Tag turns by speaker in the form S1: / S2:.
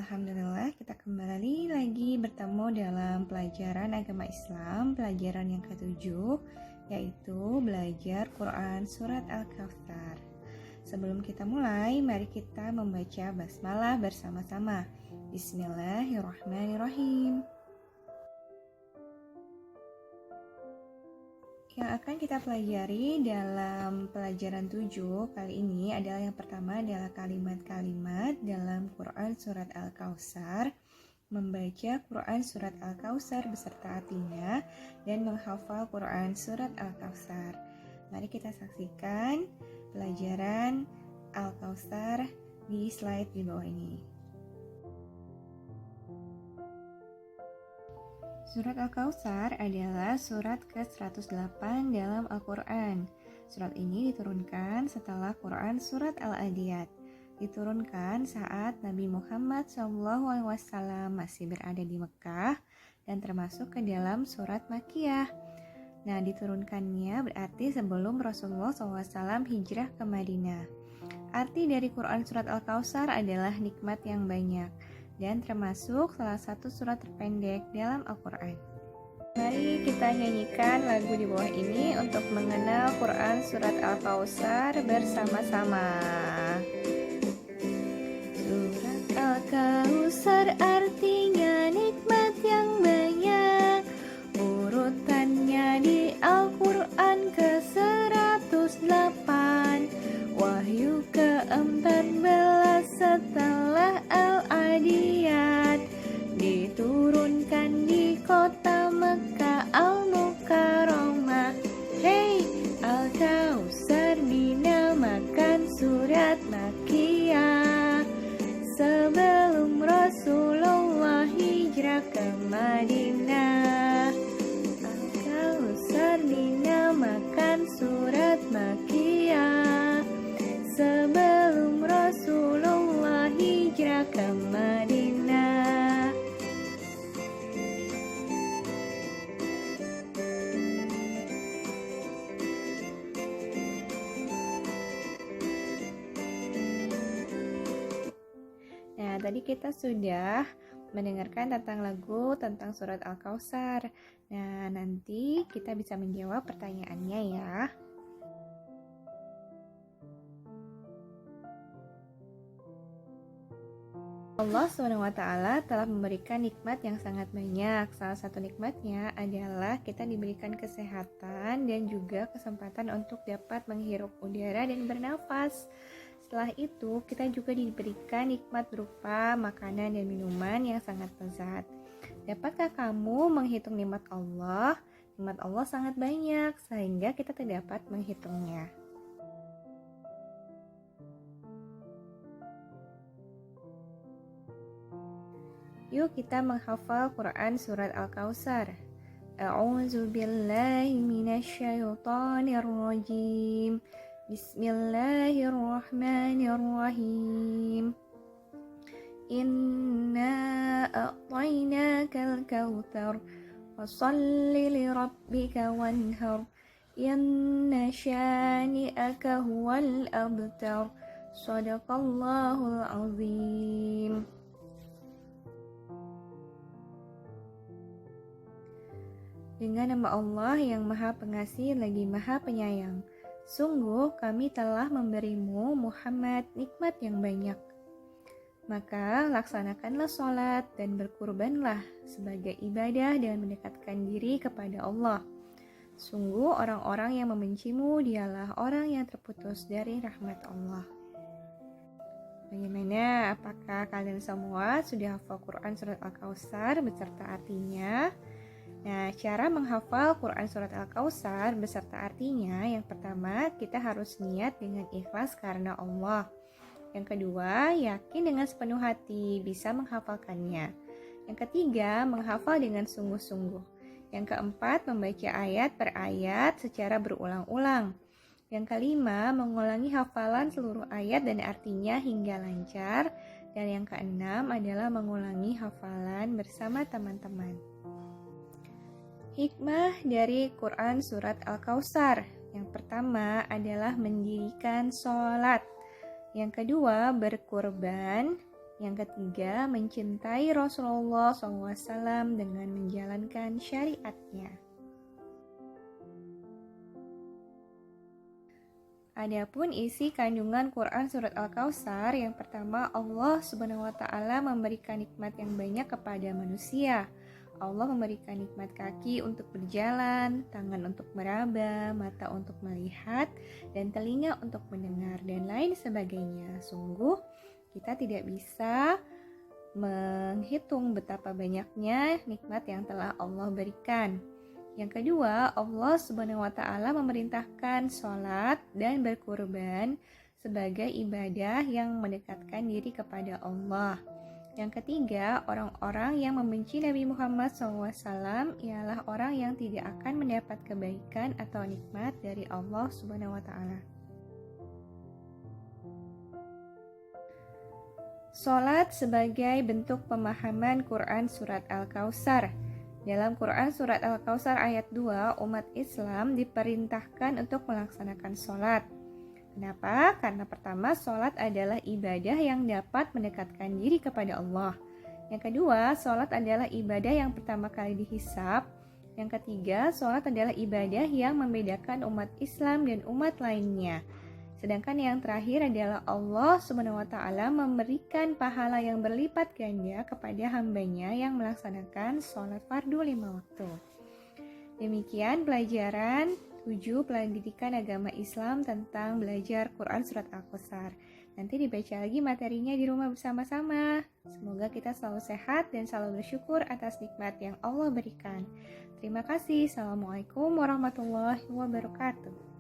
S1: Alhamdulillah kita kembali lagi bertemu dalam pelajaran agama Islam, pelajaran yang ketujuh, yaitu belajar Quran Surat Al-Kautsar. Sebelum kita mulai, mari kita membaca basmalah bersama-sama. Bismillahirrahmanirrahim. Yang akan kita pelajari dalam pelajaran 7 kali ini adalah yang pertama adalah kalimat-kalimat dalam Quran Surat Al-Kautsar, membaca Quran Surat Al-Kautsar beserta artinya, dan menghafal Quran Surat Al-Kautsar. Mari kita saksikan pelajaran Al-Kautsar di slide di bawah ini. Surat Al-Kautsar adalah surat ke-108 dalam Al-Quran. Surat ini diturunkan setelah Quran Surat Al-Adiyat. Diturunkan saat Nabi Muhammad SAW masih berada di Mekah dan termasuk ke dalam surat Makkiyah. Nah, diturunkannya berarti sebelum Rasulullah SAW hijrah ke Madinah. Arti dari Quran Surat Al-Kautsar adalah nikmat yang banyak dan termasuk salah satu surat terpendek dalam Al-Quran. Mari kita nyanyikan lagu di bawah ini untuk mengenal Quran Surat Al-Kautsar bersama-sama. Surat Al-Kautsar artinya nikmat yang banyak. Urutannya di Al-Quran ke-108. Wahyu ke-14 setelah Al-Adiyat. Diturunkan di kota Mekah Al-Mukarramah. Hey, Al-Kautsar dinamakan surat Makkiyah sebelum Rasulullah hijrah ke Madinah. Al-Kautsar dinamakan surat Makkiyah sebelum Rasulullah hijrah ke Madinah. Nah, tadi kita sudah mendengarkan tentang lagu tentang surat Al-Kautsar. Nah, nanti kita bisa menjawab pertanyaannya ya. Allah SWT telah memberikan nikmat yang sangat banyak. Salah satu nikmatnya adalah kita diberikan kesehatan dan juga kesempatan untuk dapat menghirup udara dan bernafas. Setelah itu, kita juga diberikan nikmat berupa makanan dan minuman yang sangat lezat. Dapatkah kamu menghitung nikmat Allah? Nikmat Allah sangat banyak, sehingga kita tidak dapat menghitungnya. Yuk kita menghafal Quran Surat Al-Kautsar. A'udzu billahi minasyaitonir rajim. Bismillahirrahmanirrahim. Inna a'tainakal kautsar fasholli lirabbika wanhar. Inna syani'aka huwal abtar. Shadaqallahul azim. Dengan nama Allah yang Maha Pengasih lagi Maha Penyayang. Sungguh kami telah memberimu Muhammad nikmat yang banyak. Maka laksanakanlah sholat dan berkurbanlah sebagai ibadah dengan mendekatkan diri kepada Allah. Sungguh orang-orang yang membencimu dialah orang yang terputus dari rahmat Allah. Bagaimana? Apakah kalian semua sudah hafal Quran Surat Al-Kautsar beserta artinya? Nah, cara menghafal Quran Surat Al-Kautsar beserta artinya, yang pertama kita harus niat dengan ikhlas karena Allah. Yang kedua, yakin dengan sepenuh hati bisa menghafalkannya. Yang ketiga, menghafal dengan sungguh-sungguh. Yang keempat, membaca ayat per ayat secara berulang-ulang. Yang kelima, mengulangi hafalan seluruh ayat dan artinya hingga lancar. Dan yang keenam adalah mengulangi hafalan bersama teman-teman. Hikmah dari Quran Surat Al-Kautsar. Yang pertama adalah mendirikan sholat. Yang kedua berkurban. Yang ketiga, mencintai Rasulullah SAW dengan menjalankan syariatnya. Adapun isi kandungan Quran Surat Al-Kautsar, yang pertama, Allah Subhanahu wa Ta'ala memberikan nikmat yang banyak kepada manusia. Allah memberikan nikmat kaki untuk berjalan, tangan untuk meraba, mata untuk melihat, dan telinga untuk mendengar, dan lain sebagainya. Sungguh, kita tidak bisa menghitung betapa banyaknya nikmat yang telah Allah berikan. Yang kedua, Allah Subhanahu wa Ta'ala memerintahkan sholat dan berkurban sebagai ibadah yang mendekatkan diri kepada Allah. Yang ketiga, orang-orang yang membenci Nabi Muhammad SAW ialah orang yang tidak akan mendapat kebaikan atau nikmat dari Allah Subhanahu wa Ta'ala. Sholat sebagai bentuk pemahaman Quran Surat Al-Kautsar. Dalam Quran Surat Al-Kautsar ayat 2, umat Islam diperintahkan untuk melaksanakan sholat. Kenapa? Karena pertama, sholat adalah ibadah yang dapat mendekatkan diri kepada Allah. Yang kedua, sholat adalah ibadah yang pertama kali dihisab. Yang ketiga, sholat adalah ibadah yang membedakan umat Islam dan umat lainnya. Sedangkan yang terakhir adalah Allah Subhanahu wa Ta'ala memberikan pahala yang berlipat ganda kepada hambanya yang melaksanakan sholat fardu 5 waktu. Demikian pelajaran 7 pendidikan agama Islam tentang belajar Quran Surat Al-Kautsar. Nanti dibaca lagi materinya di rumah bersama-sama. Semoga kita selalu sehat dan selalu bersyukur atas nikmat yang Allah berikan. Terima kasih. Assalamualaikum warahmatullahi wabarakatuh.